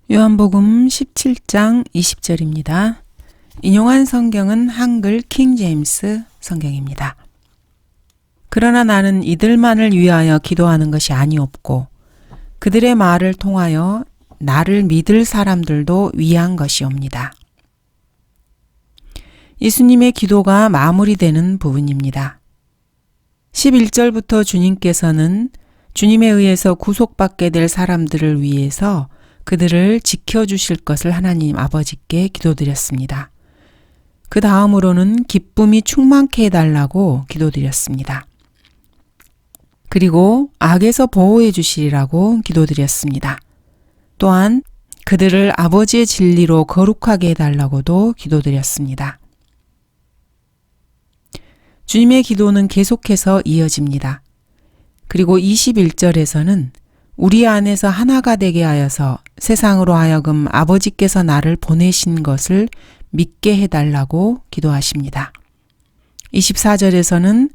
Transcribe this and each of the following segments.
요한복음 17장 20절입니다. 인용한 성경은 한글 킹 제임스 성경입니다. 그러나 나는 이들만을 위하여 기도하는 것이 아니옵고 그들의 말을 통하여 나를 믿을 사람들도 위한 것이옵니다. 예수님의 기도가 마무리되는 부분입니다. 11절부터 주님께서는 주님에 의해서 구속받게 될 사람들을 위해서 그들을 지켜주실 것을 하나님 아버지께 기도드렸습니다. 그 다음으로는 기쁨이 충만케 해달라고 기도드렸습니다. 그리고 악에서 보호해 주시리라고 기도드렸습니다. 또한 그들을 아버지의 진리로 거룩하게 해달라고도 기도드렸습니다. 주님의 기도는 계속해서 이어집니다. 그리고 21절에서는 우리 안에서 하나가 되게 하여서 세상으로 하여금 아버지께서 나를 보내신 것을 믿게 해달라고 기도하십니다. 24절에서는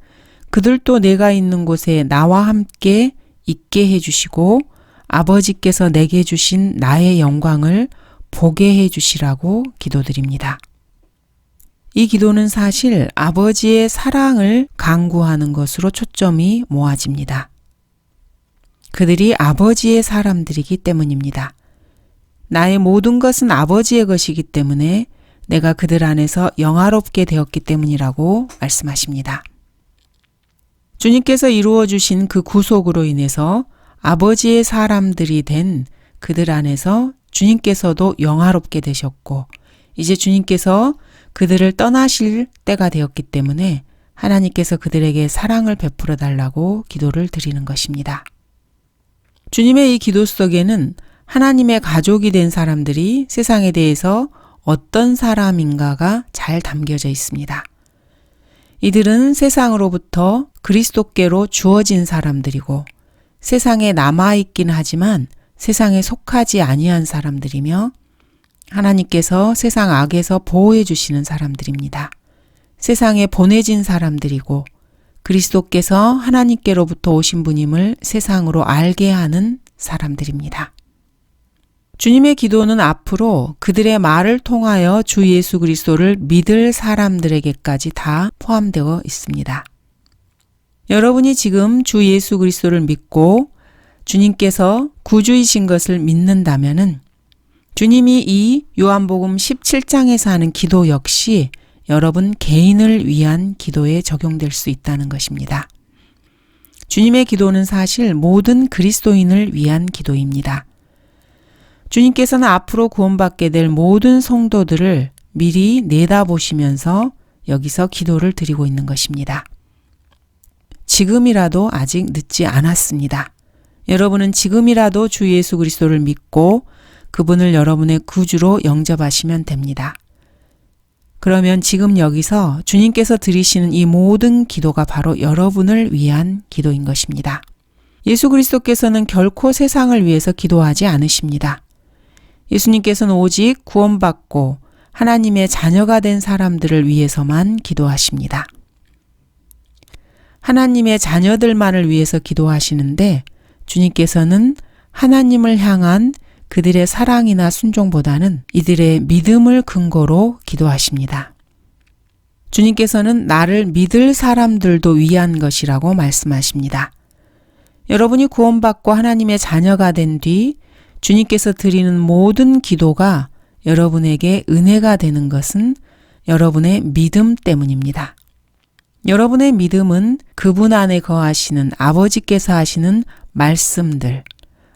그들도 내가 있는 곳에 나와 함께 있게 해주시고 아버지께서 내게 주신 나의 영광을 보게 해주시라고 기도드립니다. 이 기도는 사실 아버지의 사랑을 강구하는 것으로 초점이 모아집니다. 그들이 아버지의 사람들이기 때문입니다. 나의 모든 것은 아버지의 것이기 때문에 내가 그들 안에서 영화롭게 되었기 때문이라고 말씀하십니다. 주님께서 이루어 주신 그 구속으로 인해서 아버지의 사람들이 된 그들 안에서 주님께서도 영화롭게 되셨고 이제 주님께서 그들을 떠나실 때가 되었기 때문에 하나님께서 그들에게 사랑을 베풀어 달라고 기도를 드리는 것입니다. 주님의 이 기도 속에는 하나님의 가족이 된 사람들이 세상에 대해서 어떤 사람인가가 잘 담겨져 있습니다. 이들은 세상으로부터 그리스도께로 주어진 사람들이고 세상에 남아있긴 하지만 세상에 속하지 아니한 사람들이며 하나님께서 세상 악에서 보호해 주시는 사람들입니다. 세상에 보내진 사람들이고 그리스도께서 하나님께로부터 오신 분임을 세상으로 알게 하는 사람들입니다. 주님의 기도는 앞으로 그들의 말을 통하여 주 예수 그리스도를 믿을 사람들에게까지 다 포함되어 있습니다. 여러분이 지금 주 예수 그리스도를 믿고 주님께서 구주이신 것을 믿는다면은 주님이 이 요한복음 17장에서 하는 기도 역시 여러분 개인을 위한 기도에 적용될 수 있다는 것입니다. 주님의 기도는 사실 모든 그리스도인을 위한 기도입니다. 주님께서는 앞으로 구원받게 될 모든 성도들을 미리 내다보시면서 여기서 기도를 드리고 있는 것입니다. 지금이라도 아직 늦지 않았습니다. 여러분은 지금이라도 주 예수 그리스도를 믿고 그분을 여러분의 구주로 영접하시면 됩니다. 그러면 지금 여기서 주님께서 드리시는 이 모든 기도가 바로 여러분을 위한 기도인 것입니다. 예수 그리스도께서는 결코 세상을 위해서 기도하지 않으십니다. 예수님께서는 오직 구원받고 하나님의 자녀가 된 사람들을 위해서만 기도하십니다. 하나님의 자녀들만을 위해서 기도하시는데 주님께서는 하나님을 향한 그들의 사랑이나 순종보다는 이들의 믿음을 근거로 기도하십니다. 주님께서는 나를 믿을 사람들도 위한 것이라고 말씀하십니다. 여러분이 구원받고 하나님의 자녀가 된 뒤 주님께서 드리는 모든 기도가 여러분에게 은혜가 되는 것은 여러분의 믿음 때문입니다. 여러분의 믿음은 그분 안에 거하시는 아버지께서 하시는 말씀들,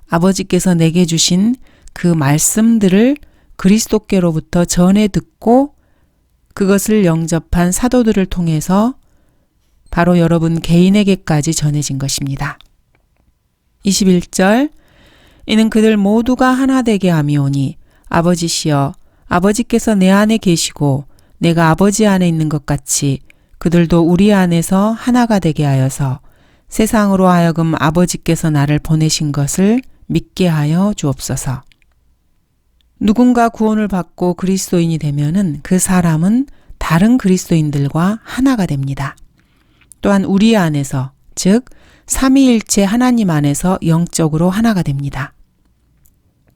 아버지께서 내게 주신 그 말씀들을 그리스도께로부터 전해 듣고 그것을 영접한 사도들을 통해서 바로 여러분 개인에게까지 전해진 것입니다. 21절 이는 그들 모두가 하나 되게 함이오니 아버지시여 아버지께서 내 안에 계시고 내가 아버지 안에 있는 것 같이 그들도 우리 안에서 하나가 되게 하여서 세상으로 하여금 아버지께서 나를 보내신 것을 믿게 하여 주옵소서. 누군가 구원을 받고 그리스도인이 되면은 그 사람은 다른 그리스도인들과 하나가 됩니다. 또한 우리 안에서, 즉 삼위일체 하나님 안에서 영적으로 하나가 됩니다.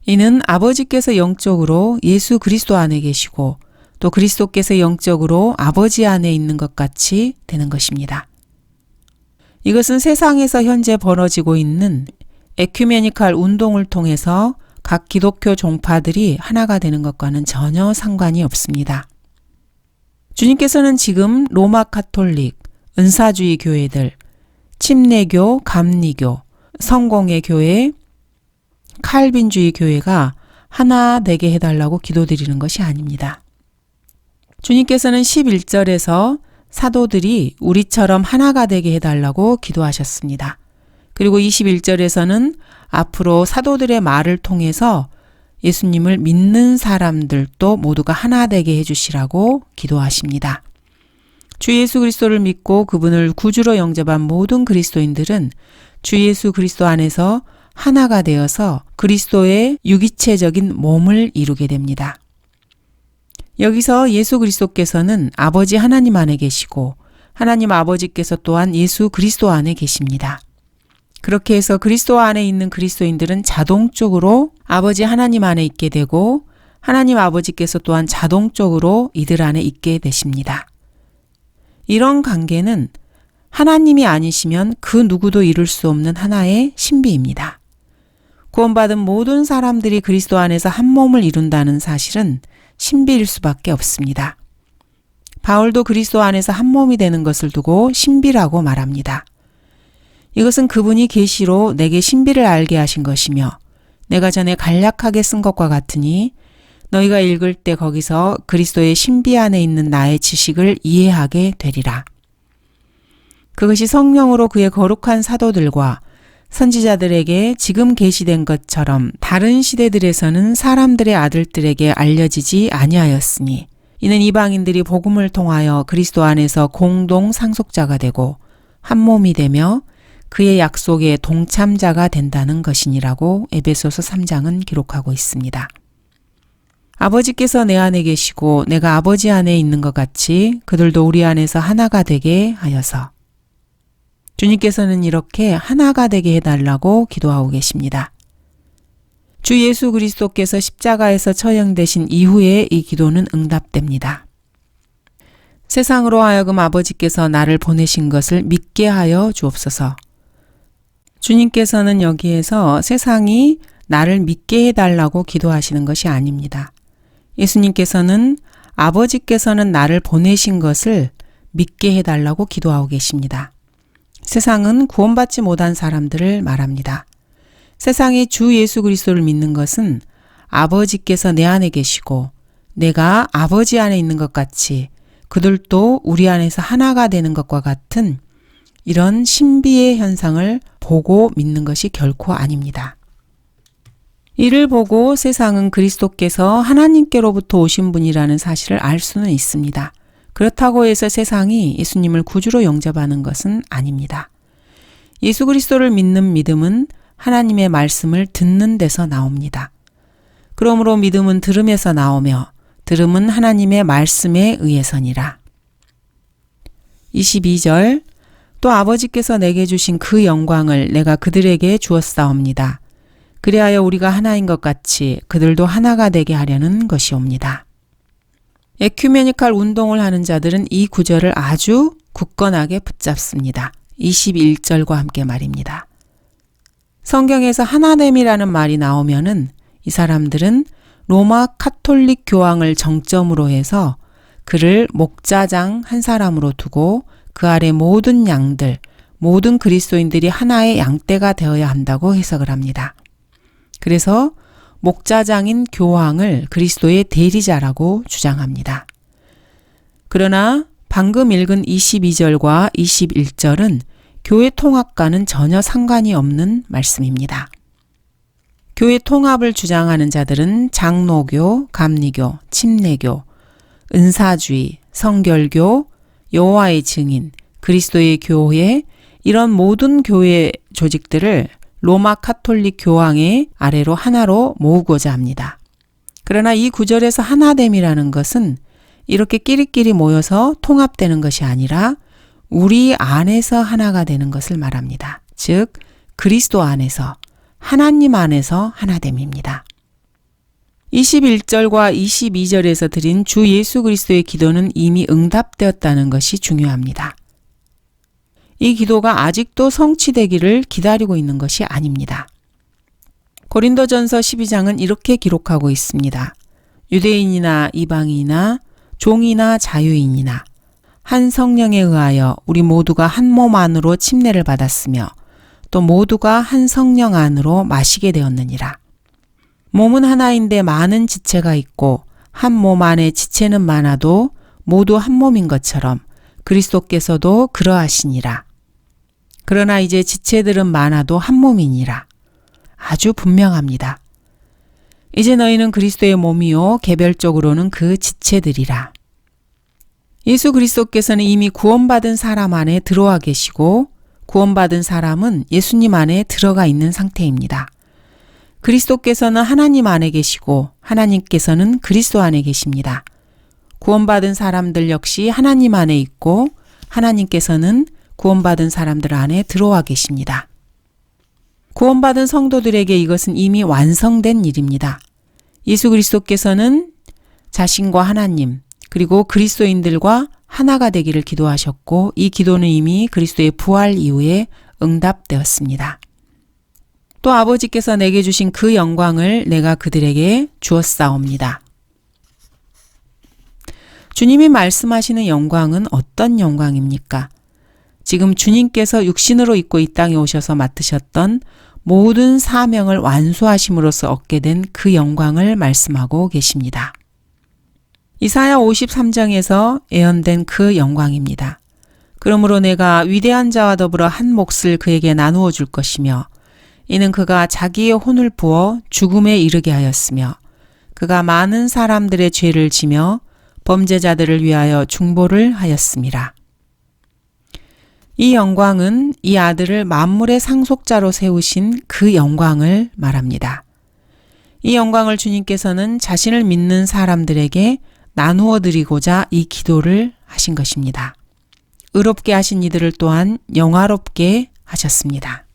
이는 아버지께서 영적으로 예수 그리스도 안에 계시고 또 그리스도께서 영적으로 아버지 안에 있는 것 같이 되는 것입니다. 이것은 세상에서 현재 벌어지고 있는 에큐메니칼 운동을 통해서 각 기독교 종파들이 하나가 되는 것과는 전혀 상관이 없습니다. 주님께서는 지금 로마 카톨릭, 은사주의 교회들, 침례교, 감리교, 성공회 교회, 칼빈주의 교회가 하나 되게 해달라고 기도드리는 것이 아닙니다. 주님께서는 11절에서 사도들이 우리처럼 하나가 되게 해달라고 기도하셨습니다. 그리고 21절에서는 앞으로 사도들의 말을 통해서 예수님을 믿는 사람들도 모두가 하나 되게 해주시라고 기도하십니다. 주 예수 그리스도를 믿고 그분을 구주로 영접한 모든 그리스도인들은 주 예수 그리스도 안에서 하나가 되어서 그리스도의 유기체적인 몸을 이루게 됩니다. 여기서 예수 그리스도께서는 아버지 하나님 안에 계시고 하나님 아버지께서 또한 예수 그리스도 안에 계십니다. 그렇게 해서 그리스도 안에 있는 그리스도인들은 자동적으로 아버지 하나님 안에 있게 되고 하나님 아버지께서 또한 자동적으로 이들 안에 있게 되십니다. 이런 관계는 하나님이 아니시면 그 누구도 이룰 수 없는 하나의 신비입니다. 구원받은 모든 사람들이 그리스도 안에서 한 몸을 이룬다는 사실은 신비일 수밖에 없습니다. 바울도 그리스도 안에서 한 몸이 되는 것을 두고 신비라고 말합니다. 이것은 그분이 계시로 내게 신비를 알게 하신 것이며 내가 전에 간략하게 쓴 것과 같으니 너희가 읽을 때 거기서 그리스도의 신비 안에 있는 나의 지식을 이해하게 되리라. 그것이 성령으로 그의 거룩한 사도들과 선지자들에게 지금 계시된 것처럼 다른 시대들에서는 사람들의 아들들에게 알려지지 아니하였으니 이는 이방인들이 복음을 통하여 그리스도 안에서 공동 상속자가 되고 한 몸이 되며 그의 약속에 동참자가 된다는 것이니라고 에베소서 3장은 기록하고 있습니다. 아버지께서 내 안에 계시고 내가 아버지 안에 있는 것 같이 그들도 우리 안에서 하나가 되게 하여서 주님께서는 이렇게 하나가 되게 해달라고 기도하고 계십니다. 주 예수 그리스도께서 십자가에서 처형되신 이후에 이 기도는 응답됩니다. 세상으로 하여금 아버지께서 나를 보내신 것을 믿게 하여 주옵소서. 주님께서는 여기에서 세상이 나를 믿게 해달라고 기도하시는 것이 아닙니다. 예수님께서는 아버지께서는 나를 보내신 것을 믿게 해달라고 기도하고 계십니다. 세상은 구원받지 못한 사람들을 말합니다. 세상이 주 예수 그리스도를 믿는 것은 아버지께서 내 안에 계시고 내가 아버지 안에 있는 것 같이 그들도 우리 안에서 하나가 되는 것과 같은 이런 신비의 현상을 보고 믿는 것이 결코 아닙니다. 이를 보고 세상은 그리스도께서 하나님께로부터 오신 분이라는 사실을 알 수는 있습니다. 그렇다고 해서 세상이 예수님을 구주로 영접하는 것은 아닙니다. 예수 그리스도를 믿는 믿음은 하나님의 말씀을 듣는 데서 나옵니다. 그러므로 믿음은 들음에서 나오며 들음은 하나님의 말씀에 의해서니라. 22절 또 아버지께서 내게 주신 그 영광을 내가 그들에게 주었사옵니다. 그리하여 우리가 하나인 것 같이 그들도 하나가 되게 하려는 것이옵니다. 에큐메니칼 운동을 하는 자들은 이 구절을 아주 굳건하게 붙잡습니다. 21절과 함께 말입니다. 성경에서 하나됨이라는 말이 나오면은 이 사람들은 로마 카톨릭 교황을 정점으로 해서 그를 목자장 한 사람으로 두고 그 아래 모든 양들, 모든 그리스도인들이 하나의 양떼가 되어야 한다고 해석을 합니다. 그래서 목자장인 교황을 그리스도의 대리자라고 주장합니다. 그러나 방금 읽은 22절과 21절은 교회 통합과는 전혀 상관이 없는 말씀입니다. 교회 통합을 주장하는 자들은 장로교, 감리교, 침례교, 은사주의, 성결교, 여호와의 증인, 그리스도의 교회 이런 모든 교회 조직들을 로마 카톨릭 교황의 아래로 하나로 모으고자 합니다. 그러나 이 구절에서 하나됨이라는 것은 이렇게 끼리끼리 모여서 통합되는 것이 아니라 우리 안에서 하나가 되는 것을 말합니다. 즉 그리스도 안에서 하나님 안에서 하나됨입니다. 21절과 22절에서 드린 주 예수 그리스도의 기도는 이미 응답되었다는 것이 중요합니다. 이 기도가 아직도 성취되기를 기다리고 있는 것이 아닙니다. 고린도전서 12장은 이렇게 기록하고 있습니다. 유대인이나 이방인이나 종이나 자유인이나 한 성령에 의하여 우리 모두가 한 몸 안으로 침례를 받았으며 또 모두가 한 성령 안으로 마시게 되었느니라. 몸은 하나인데 많은 지체가 있고 한 몸 안에 지체는 많아도 모두 한 몸인 것처럼 그리스도께서도 그러하시니라. 그러나 이제 지체들은 많아도 한 몸이니라. 아주 분명합니다. 이제 너희는 그리스도의 몸이요 개별적으로는 그 지체들이라. 예수 그리스도께서는 이미 구원받은 사람 안에 들어와 계시고 구원받은 사람은 예수님 안에 들어가 있는 상태입니다. 그리스도께서는 하나님 안에 계시고 하나님께서는 그리스도 안에 계십니다. 구원받은 사람들 역시 하나님 안에 있고 하나님께서는 구원받은 사람들 안에 들어와 계십니다. 구원받은 성도들에게 이것은 이미 완성된 일입니다. 예수 그리스도께서는 자신과 하나님 그리고 그리스도인들과 하나가 되기를 기도하셨고 이 기도는 이미 그리스도의 부활 이후에 응답되었습니다. 또 아버지께서 내게 주신 그 영광을 내가 그들에게 주었사옵니다. 주님이 말씀하시는 영광은 어떤 영광입니까? 지금 주님께서 육신으로 입고 이 땅에 오셔서 맡으셨던 모든 사명을 완수하심으로써 얻게 된 그 영광을 말씀하고 계십니다. 이사야 53장에서 예언된 그 영광입니다. 그러므로 내가 위대한 자와 더불어 한 몫을 그에게 나누어 줄 것이며 이는 그가 자기의 혼을 부어 죽음에 이르게 하였으며 그가 많은 사람들의 죄를 지며 범죄자들을 위하여 중보를 하였음이라. 이 영광은 이 아들을 만물의 상속자로 세우신 그 영광을 말합니다. 이 영광을 주님께서는 자신을 믿는 사람들에게 나누어 드리고자 이 기도를 하신 것입니다. 의롭게 하신 이들을 또한 영화롭게 하셨습니다.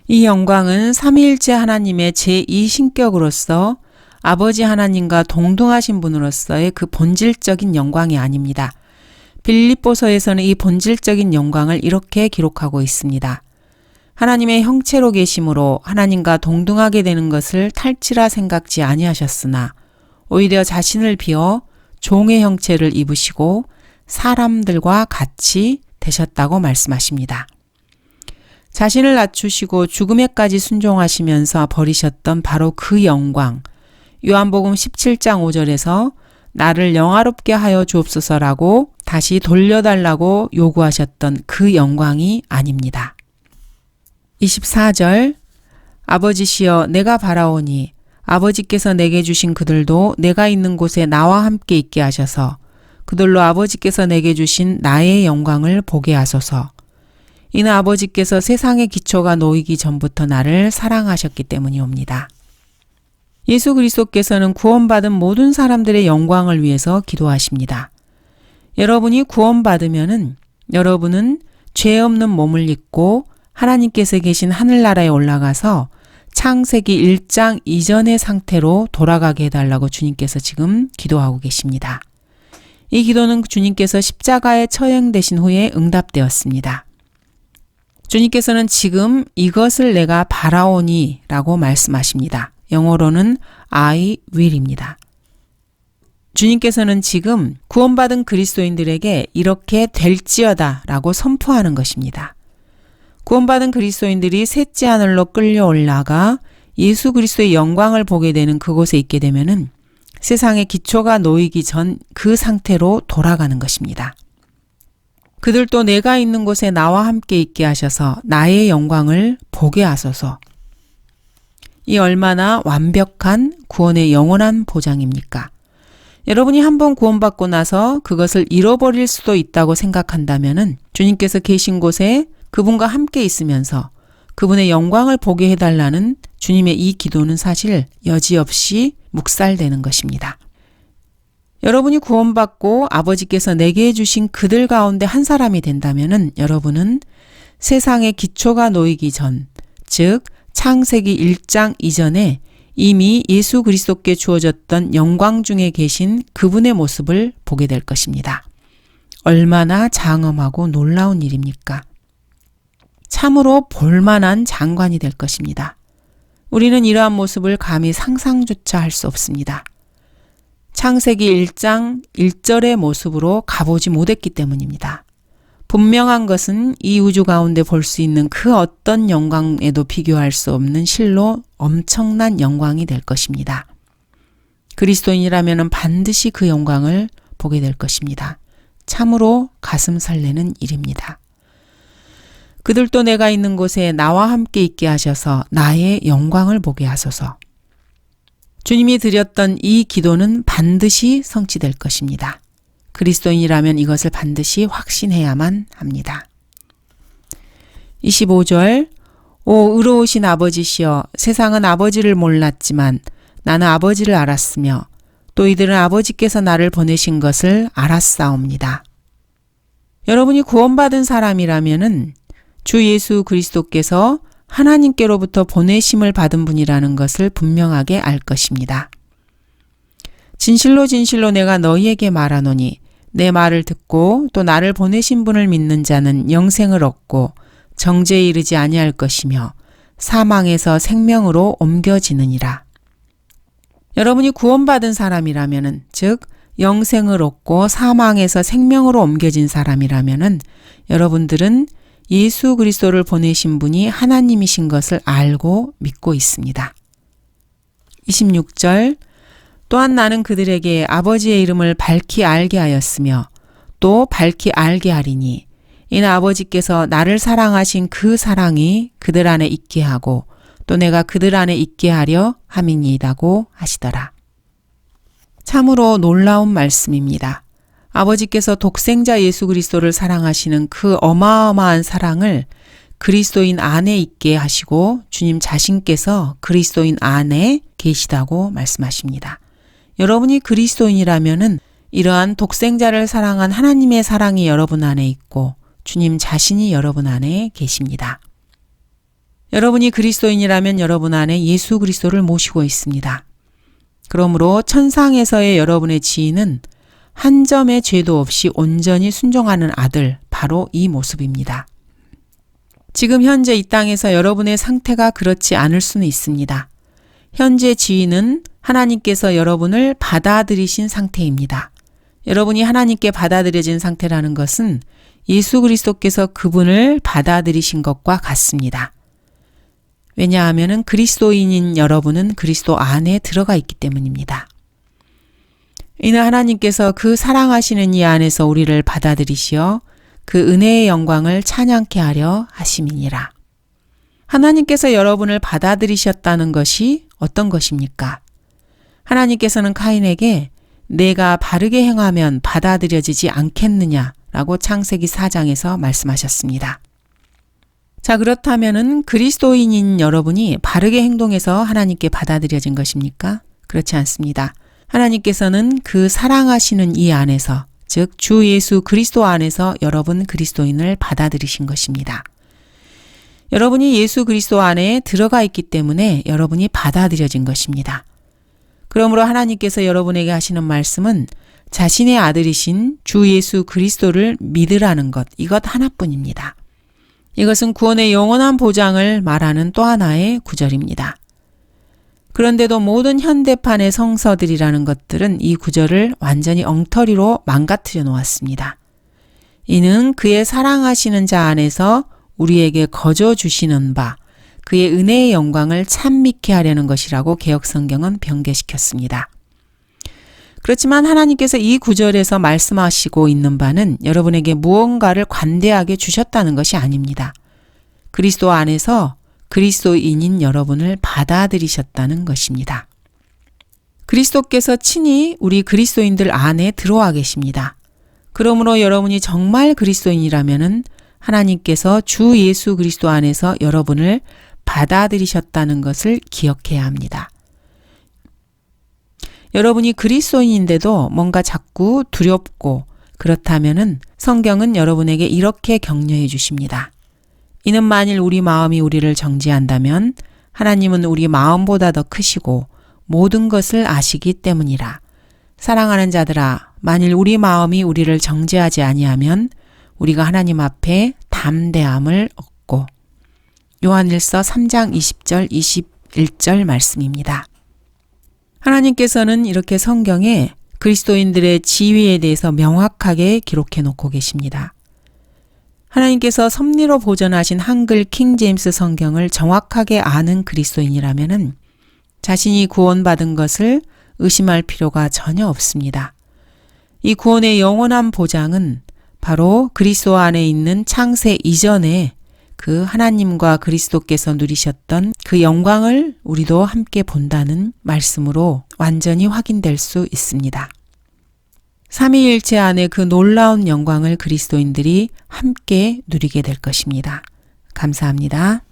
이 영광은 삼위일체 하나님의 제2신격으로서 아버지 하나님과 동등하신 분으로서의 그 본질적인 영광이 아닙니다. 빌립보서에서는 이 본질적인 영광을 이렇게 기록하고 있습니다. 하나님의 형체로 계심으로 하나님과 동등하게 되는 것을 탈취라 생각지 아니하셨으나 오히려 자신을 비워 종의 형체를 입으시고 사람들과 같이 되셨다고 말씀하십니다. 자신을 낮추시고 죽음에까지 순종하시면서 버리셨던 바로 그 영광, 요한복음 17장 5절에서 나를 영화롭게 하여 주옵소서라고 다시 돌려달라고 요구하셨던 그 영광이 아닙니다. 24절 아버지시여 내가 바라오니 아버지께서 내게 주신 그들도 내가 있는 곳에 나와 함께 있게 하셔서 그들로 아버지께서 내게 주신 나의 영광을 보게 하소서. 이는 아버지께서 세상의 기초가 놓이기 전부터 나를 사랑하셨기 때문이옵니다. 예수 그리스도께서는 구원받은 모든 사람들의 영광을 위해서 기도하십니다. 여러분이 구원받으면은 여러분은 죄 없는 몸을 입고 하나님께서 계신 하늘나라에 올라가서 창세기 1장 이전의 상태로 돌아가게 해달라고 주님께서 지금 기도하고 계십니다. 이 기도는 주님께서 십자가에 처형되신 후에 응답되었습니다. 주님께서는 지금 이것을 내가 바라오니 라고 말씀하십니다. 영어로는 I will입니다. 주님께서는 지금 구원받은 그리스도인들에게 이렇게 될지어다 라고 선포하는 것입니다. 구원받은 그리스도인들이 셋째 하늘로 끌려 올라가 예수 그리스도의 영광을 보게 되는 그곳에 있게 되면은 세상의 기초가 놓이기 전 그 상태로 돌아가는 것입니다. 그들도 내가 있는 곳에 나와 함께 있게 하셔서 나의 영광을 보게 하소서. 이 얼마나 완벽한 구원의 영원한 보장입니까? 여러분이 한번 구원받고 나서 그것을 잃어버릴 수도 있다고 생각한다면은 주님께서 계신 곳에 그분과 함께 있으면서 그분의 영광을 보게 해달라는 주님의 이 기도는 사실 여지없이 묵살되는 것입니다. 여러분이 구원받고 아버지께서 내게 해주신 그들 가운데 한 사람이 된다면은 여러분은 세상의 기초가 놓이기 전, 즉 창세기 1장 이전에 이미 예수 그리스도께 주어졌던 영광 중에 계신 그분의 모습을 보게 될 것입니다. 얼마나 장엄하고 놀라운 일입니까? 참으로 볼만한 장관이 될 것입니다. 우리는 이러한 모습을 감히 상상조차 할 수 없습니다. 창세기 1장 1절의 모습으로 가보지 못했기 때문입니다. 분명한 것은 이 우주 가운데 볼 수 있는 그 어떤 영광에도 비교할 수 없는 실로 엄청난 영광이 될 것입니다. 그리스도인이라면 반드시 그 영광을 보게 될 것입니다. 참으로 가슴 설레는 일입니다. 그들도 내가 있는 곳에 나와 함께 있게 하셔서 나의 영광을 보게 하소서. 주님이 드렸던 이 기도는 반드시 성취될 것입니다. 그리스도인이라면 이것을 반드시 확신해야만 합니다. 25절 오 의로우신 아버지시여 세상은 아버지를 몰랐지만 나는 아버지를 알았으며 또 이들은 아버지께서 나를 보내신 것을 알았사옵니다. 여러분이 구원받은 사람이라면은 주 예수 그리스도께서 하나님께로부터 보내심을 받은 분이라는 것을 분명하게 알 것입니다. 진실로 진실로 내가 너희에게 말하노니 내 말을 듣고 또 나를 보내신 분을 믿는 자는 영생을 얻고 정죄에 이르지 아니할 것이며 사망에서 생명으로 옮겨지느니라. 여러분이 구원받은 사람이라면은 즉 영생을 얻고 사망에서 생명으로 옮겨진 사람이라면은 여러분들은 예수 그리스도를 보내신 분이 하나님이신 것을 알고 믿고 있습니다. 26절 또한 나는 그들에게 아버지의 이름을 밝히 알게 하였으며 또 밝히 알게 하리니 이는 아버지께서 나를 사랑하신 그 사랑이 그들 안에 있게 하고 또 내가 그들 안에 있게 하려 함이니이다고 하시더라. 참으로 놀라운 말씀입니다. 아버지께서 독생자 예수 그리스도를 사랑하시는 그 어마어마한 사랑을 그리스도인 안에 있게 하시고 주님 자신께서 그리스도인 안에 계시다고 말씀하십니다. 여러분이 그리스도인이라면은 이러한 독생자를 사랑한 하나님의 사랑이 여러분 안에 있고 주님 자신이 여러분 안에 계십니다. 여러분이 그리스도인이라면 여러분 안에 예수 그리스도를 모시고 있습니다. 그러므로 천상에서의 여러분의 지인은 한 점의 죄도 없이 온전히 순종하는 아들, 바로 이 모습입니다. 지금 현재 이 땅에서 여러분의 상태가 그렇지 않을 수는 있습니다. 현재 지인은 하나님께서 여러분을 받아들이신 상태입니다. 여러분이 하나님께 받아들여진 상태라는 것은 예수 그리스도께서 그분을 받아들이신 것과 같습니다. 왜냐하면 그리스도인인 여러분은 그리스도 안에 들어가 있기 때문입니다. 이는 하나님께서 그 사랑하시는 이 안에서 우리를 받아들이시어 그 은혜의 영광을 찬양케 하려 하심이니라. 하나님께서 여러분을 받아들이셨다는 것이 어떤 것입니까? 하나님께서는 카인에게 내가 바르게 행하면 받아들여지지 않겠느냐라고 창세기 4장에서 말씀하셨습니다. 자, 그렇다면은 그리스도인인 여러분이 바르게 행동해서 하나님께 받아들여진 것입니까? 그렇지 않습니다. 하나님께서는 그 사랑하시는 이 안에서, 즉 주 예수 그리스도 안에서 여러분 그리스도인을 받아들이신 것입니다. 여러분이 예수 그리스도 안에 들어가 있기 때문에 여러분이 받아들여진 것입니다. 그러므로 하나님께서 여러분에게 하시는 말씀은 자신의 아들이신 주 예수 그리스도를 믿으라는 것, 이것 하나뿐입니다. 이것은 구원의 영원한 보장을 말하는 또 하나의 구절입니다. 그런데도 모든 현대판의 성서들이라는 것들은 이 구절을 완전히 엉터리로 망가뜨려 놓았습니다. 이는 그의 사랑하시는 자 안에서 우리에게 거저 주시는 바, 그의 은혜의 영광을 찬미케 하려는 것이라고 개역성경은 변개시켰습니다. 그렇지만 하나님께서 이 구절에서 말씀하시고 있는 바는 여러분에게 무언가를 관대하게 주셨다는 것이 아닙니다. 그리스도 안에서 그리스도인인 여러분을 받아들이셨다는 것입니다. 그리스도께서 친히 우리 그리스도인들 안에 들어와 계십니다. 그러므로 여러분이 정말 그리스도인이라면은 하나님께서 주 예수 그리스도 안에서 여러분을 받아들이셨다는 것을 기억해야 합니다. 여러분이 그리스도인인데도 뭔가 자꾸 두렵고 그렇다면은 성경은 여러분에게 이렇게 격려해 주십니다. 이는 만일 우리 마음이 우리를 정죄한다면 하나님은 우리 마음보다 더 크시고 모든 것을 아시기 때문이라. 사랑하는 자들아, 만일 우리 마음이 우리를 정죄하지 아니하면 우리가 하나님 앞에 담대함을 얻고. 요한일서 3장 20절 21절 말씀입니다. 하나님께서는 이렇게 성경에 그리스도인들의 지위에 대해서 명확하게 기록해 놓고 계십니다. 하나님께서 섭리로 보존하신 한글 킹제임스 성경을 정확하게 아는 그리스도인이라면은 자신이 구원받은 것을 의심할 필요가 전혀 없습니다. 이 구원의 영원한 보장은 바로 그리스도 안에 있는 창세 이전에 그 하나님과 그리스도께서 누리셨던 그 영광을 우리도 함께 본다는 말씀으로 완전히 확인될 수 있습니다. 삼위일체 안에 그 놀라운 영광을 그리스도인들이 함께 누리게 될 것입니다. 감사합니다.